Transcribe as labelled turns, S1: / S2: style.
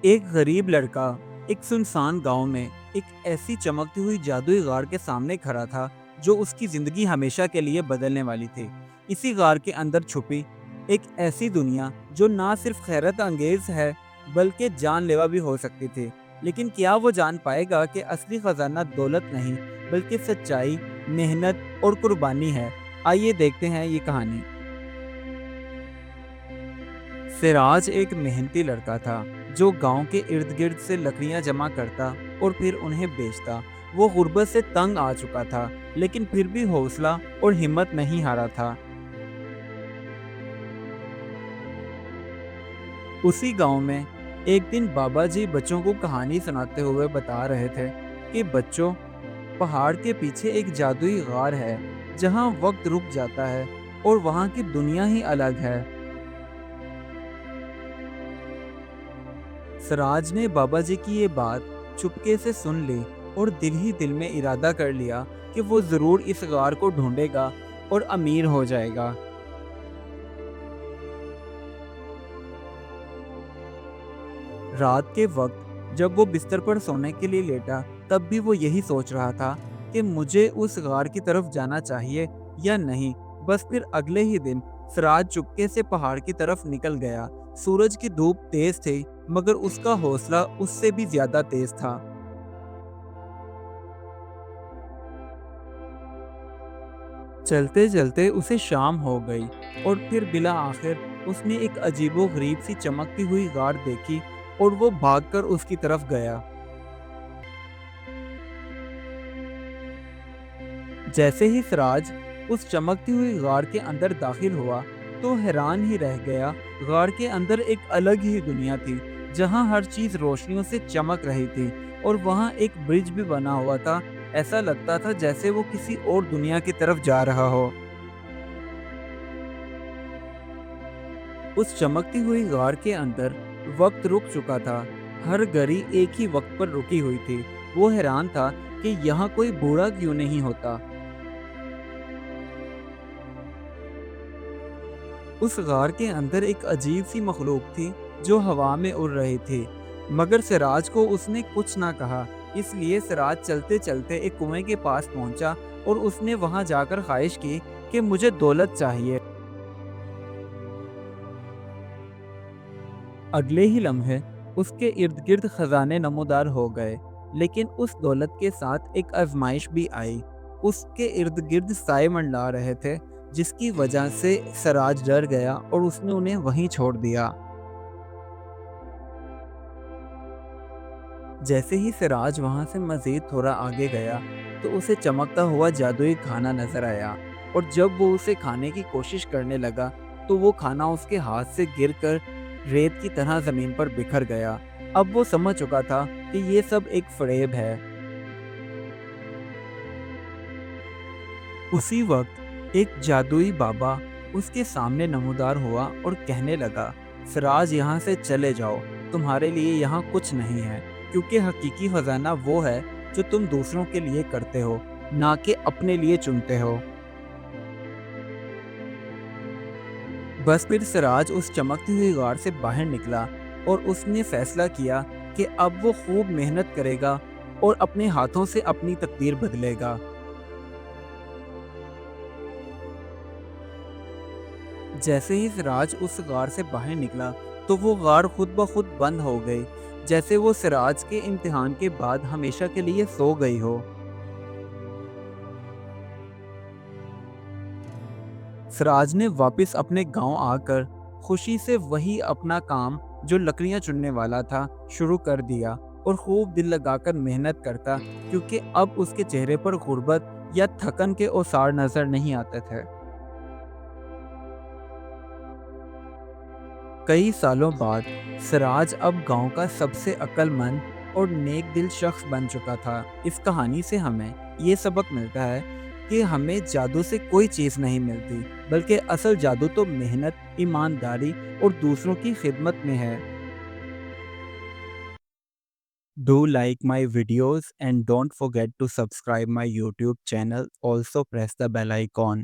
S1: एक गरीब लड़का एक सुनसान गांव में एक ऐसी चमकती हुई जादुई गार के सामने खड़ा था जो उसकी जिंदगी हमेशा के लिए बदलने वाली थी। इसी गार के अंदर छुपी एक ऐसी दुनिया जो ना सिर्फ हैरत अंगेज है बल्कि जानलेवा भी हो सकती थी। लेकिन क्या वो जान पाएगा कि असली खजाना दौलत नहीं बल्कि सच्चाई, मेहनत और कुर्बानी है। आइए देखते हैं ये कहानी। सिराज एक मेहनती लड़का था जो गांव के इर्द गिर्द से लकड़ियां जमा करता और फिर उन्हें बेचता। वो गुर्बत से तंग आ चुका था लेकिन फिर भी हौसला और हिम्मत नहीं हारा था। उसी गांव में एक दिन बाबा जी बच्चों को कहानी सुनाते हुए बता रहे थे कि बच्चों, पहाड़ के पीछे एक जादुई गार है जहां वक्त रुक जाता है और वहां की दुनिया ही अलग है। सराज ने बाबा जी की ये बात चुपके से सुन ली और दिल ही दिल में इरादा कर लिया कि वो जरूर इस गार को ढूंढेगा और अमीर हो जाएगा। रात के वक्त जब वो बिस्तर पर सोने के लिए लेटा, तब भी वो यही सोच रहा था कि मुझे उस गार की तरफ जाना चाहिए या नहीं। बस फिर अगले ही दिन सराज चुपके से पहाड़ की तरफ निकल गया। सूरज की धूप तेज थी मगर उसका हौसला उससे भी ज्यादा तेज था। चलते चलते उसे शाम हो गई और फिर बिला आखिर उसने एक अजीबो गरीब सी चमकती हुई गार देखी और वो भागकर उसकी तरफ गया। जैसे ही सिराज उस चमकती हुई गार के अंदर दाखिल हुआ तो हैरान ही रह गया। गार के अंदर एक अलग ही दुनिया थी जहां हर चीज रोशनियों से चमक रही थी और वहां एक ब्रिज भी बना हुआ था। ऐसा लगता था जैसे वो किसी और दुनिया की तरफ जा रहा हो। उस चमकती हुई गार के अंदर वक्त रुक चुका था। हर घड़ी एक ही वक्त पर रुकी हुई थी। वो हैरान था कि यहाँ कोई बूढ़ा क्यों नहीं होता। उस गार के अंदर एक अजीब सी मखलूक थी जो हवा में उड़ रही थी, मगर सिराज को उसने कुछ ना कहा। इसलिए सिराज चलते चलते एक कुएं के पास पहुंचा और उसने वहां जाकर ख्वाहिश की कि मुझे दौलत चाहिए। अगले ही लम्हे उसके इर्द गिर्द खजाने नमूदार हो गए। लेकिन उस दौलत के साथ एक आजमाइश भी आई। उसके इर्द गिर्द साए मंडरा रहे थे जिसकी वजह से सराज डर गया और उसने उन्हें वहीं छोड़ दिया। जैसे ही सिराज वहां से मजीद थोड़ा आगे गया तो उसे चमकता हुआ जादुई खाना नजर आया और जब वो उसे खाने की कोशिश करने लगा तो वो खाना उसके हाथ से गिरकर रेत की तरह जमीन पर बिखर गया। अब वो समझ चुका था कि ये सब एक फरेब है। उसी वक्त एक जादुई बाबा उसके सामने नमूदार हुआ और कहने लगा, सिराज यहाँ से चले जाओ, तुम्हारे लिए यहाँ कुछ नहीं है, क्योंकि हकीकी खजाना वो है जो तुम दूसरों के लिए करते हो, ना कि अपने लिए चुनते हो। बस फिर सिराज उस चमकती हुई गार से बाहर निकला और उसने फैसला किया कि अब वो खूब मेहनत करेगा और अपने हाथों से अपनी तकदीर बदलेगा। जैसे ही सिराज उस गार से बाहर निकला तो वो गार खुद ब खुद बंद हो गई, जैसे वो सिराज के इम्तिहान के बाद हमेशा के लिए सो गई हो। सिराज ने वापस अपने गांव आकर खुशी से वही अपना काम जो लकड़ियां चुनने वाला था शुरू कर दिया और खूब दिल लगाकर मेहनत करता, क्योंकि अब उसके चेहरे पर गुर्बत या थकन के ओसार नजर नहीं आते थे। कई सालों बाद सिराज अब गांव का सबसे अक्लमंद और नेक दिल शख्स बन चुका था। इस कहानी से हमें ये सबक मिलता है कि हमें जादू से कोई चीज़ नहीं मिलती, बल्कि असल जादू तो मेहनत, ईमानदारी और दूसरों की खिदमत में है। Do like my videos and don't forget to subscribe my YouTube channel. Also press the bell icon.